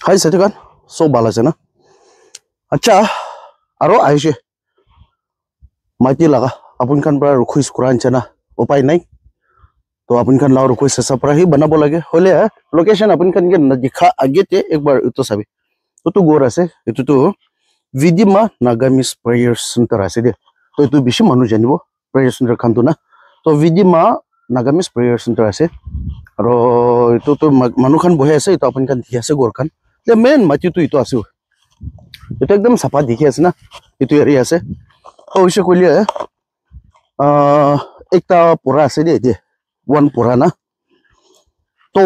Hai saya kan so balas na acha aro aise mati laga apun kan pra rukhis kuran chana upai nai to apun kan lau rukhis sa pra hi banabo lage hole location apun kan ge dikha age te ek bar uto sabi to gor ase etu to vidima nagamis prayer center ase de to etu bishi manu janibo prayer center khan to na to vidima nagamis prayer center ase aro etu to manu khan bohe ase to apun kan dikhi ase gor khan le main mati tu ito ase itu ekdam sapa dikhi ase na itu area ase o ise koile ekta pura ase de one pura na to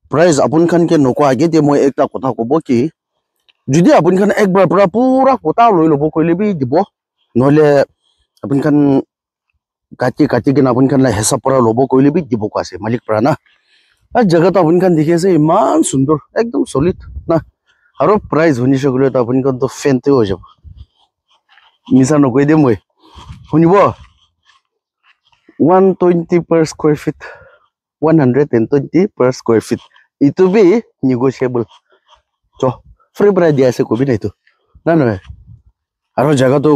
price apun khan ke noko age de moi ekta kotha kobo ki jodi apun khan ekbar pura kota loi lobo koile bi dibo nole apun khan kati ke apun khan la hesa pura lobo koile bi dibo ko ase malik pra na আর জায়গাটা আপনি kan দেখি আছে ইমান সুন্দর একদম solid না আর price শুনিছে গলে তো আপনি কোন তো ফেনতে হৈ যাব মিছা নকৈ দে মই শুনিব 120 per square feet 120 per square feet itu bi negotiable তো ফ্রি প্রাইস দিয়া আছে কবি নাই তো না নয় আর জায়গা তো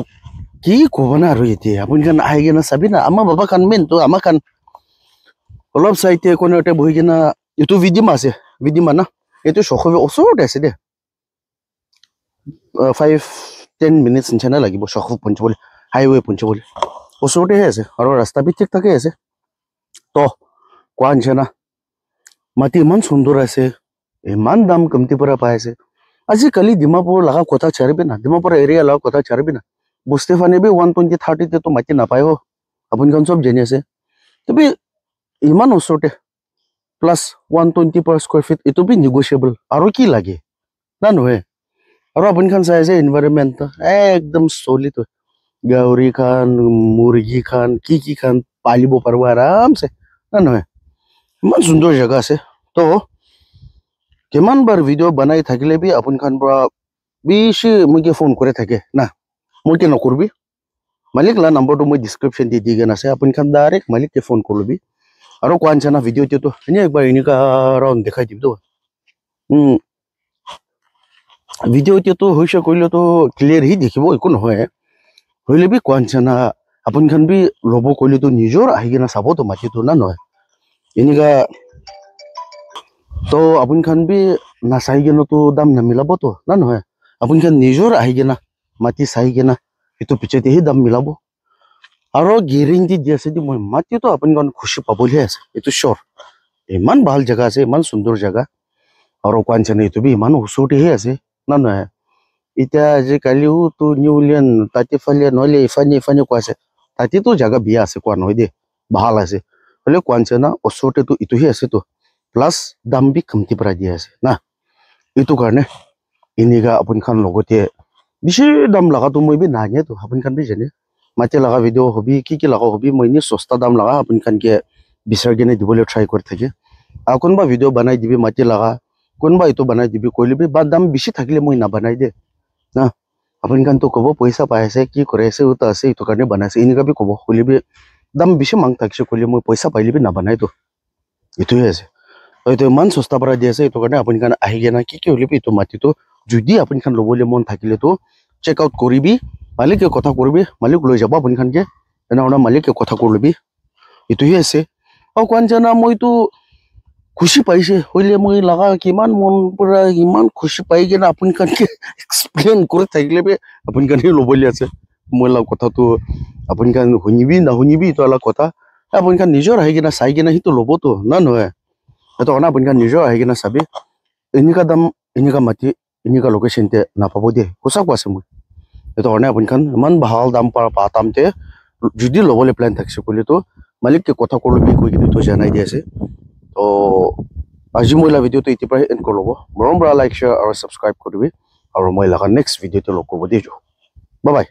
কি কব না আর এতে আপনি kan আইগে না সাবি না আমা বাবা kan মেন তো আমা kan অলপ সাইতে কোনতে বহি কিনা ইটো ভিডিমা আছে ভিডিমা না এটো সখবে ওচৰতে আছে দে 5-10 minutes নিচনা লাগিব সখ পঞ্চবলি হাইওয়ে পঞ্চবলি ওচৰতে আছে আৰু ৰাস্তা বি ঠিক থাকে আছে তো কোৱা নিচনা মাটি ইমান সুন্দৰ আছে ইমান দাম কমতি পৰা পাই আছে আজি কালি ডিমাপুৰ লাগা কথা চাৰবি না ডিমাপুৰ এৰিয়া লাগা কথা চাৰবি না বস্তে ফানে বি 120-30 তে তো মাটি নাপায় हो আপুনি কোন সব জানি আছে তবে ইমান ওচৰতে plus 120 per square feet itu bi negotiable aro ki lage na nohe aro apun khan sai je environment ekdam solid gauri khan murgi khan ki khan palibo parwa aram se na nohe man sundor jaga ase to keman bar video banai thakile bi apun khan bra bishi muge phone kore thake na muke nokorbi malik la number to moi description di digen ase apun khan direct malik ke phone korbi আৰু কোৱান চানা video তে তো এনে একবাৰ ইনিকা round দেখাই দিব তো video তে তো হৈছে কইলে তো ক্লিয়াৰ হি দেখিব একো নহয় হইলে বি কোৱান চানা আপন খান বি লব কইলে তো নিজৰ আহিগনা চাব তো মাটি তো না নহয় ইনিকা তো আপন খান বি না চাইগেন তো দাম না মিলাব তো না নহয় আপন খান নিজৰ আহিগনা মাটি চাইগেনা এটো পিছতে হি দাম মিলাব আৰু গেৰেন্টি দি আছে দি মই মাটি তো আপন গন খুশি পাবলি আছে এটো শোর ইমান ভাল জায়গা আছে ইমান সুন্দৰ জায়গা আৰু কোৱানছনে এটো বি ইমান উসুটি হে আছে না না ইটা যে কালিও তো নিউলিয়ান তাতে ফালে নলে ফানি কোৱাছে তাতে তো জায়গা বিয়া আছে কোৱা নহয় দে ভাল আছে হলে কোৱানছনা উসুটি তো ইটো হে আছে তো প্লাস দাম বি কমতি পৰা দি আছে না ইটো কাৰণে ইনিগা আপন খান লগতে বেছি দাম লাগা তো মই বি নাগে তো আপন খান বি জানে মাটি লাগা ভিডিও হবি কি লাগা হবি মই নি সস্তা দাম লাগা আপন খান কে বিচাৰ গনে দিবলে ট্ৰাই কৰি থাকে আৰু কোনবা ভিডিও বনাই দিবি মাটি লাগা কোনবা ইটো বনাই দিবি কইলিবি বা দাম বেছি থাকিলে মই না বনাই দে না আপন খান তো কব পইচা পাই আছে কি কৰে আছে উতা আছে ইটো কাৰণে বনাইছে ইনিকা বি কব কইলিবি দাম বেছি মাং থাকিছে কইলি মই পইচা পাইলিবি না বনাই তো ইটোই আছে তো মান সস্তা পৰা দি আছে ইটো কাৰণে আপন খান আহি গনা কি হলিবি ইটো মাটি তো যদি আপন খান লবলে মন থাকিলে তো চেক আউট কৰিবি মালিকে কথা করবি মালিক লৈ যাব আপনি খানকে এনা মালিকে কথা করবি ইটোই আছে আৰু কোন জানা মই তো খুশি পাইছে হইলে মই লাগা কিমান মন পৰা ইমান খুশি পাই গেনা আপনি খানকে এক্সপ্লেইন কৰি থাকিলে বে আপনি খানকে লবলি আছে মই লা কথা তো আপনি খান শুনিবি না শুনিবি তো লা কথা আপনি খান নিজৰ আহি গেনা চাই গেনা হিতো লব তো না নহয় এটো অনা আপনি খান নিজৰ আহি গেনা চাবি এনিকা দাম এনিকা মাটি এনিকা লোকেশন তে না পাবো দে কোসা কোৱাছে মই itu orangnya pun kan man bahal dam para patam te jadi lo boleh plan taksi kulit tu malik ke kota kolo bi ko gitu janai dia se to aji moi la video to iti pra end ko lobo morom bra like share or subscribe korbi aru moi la next video to lo ko bo dejo bye bye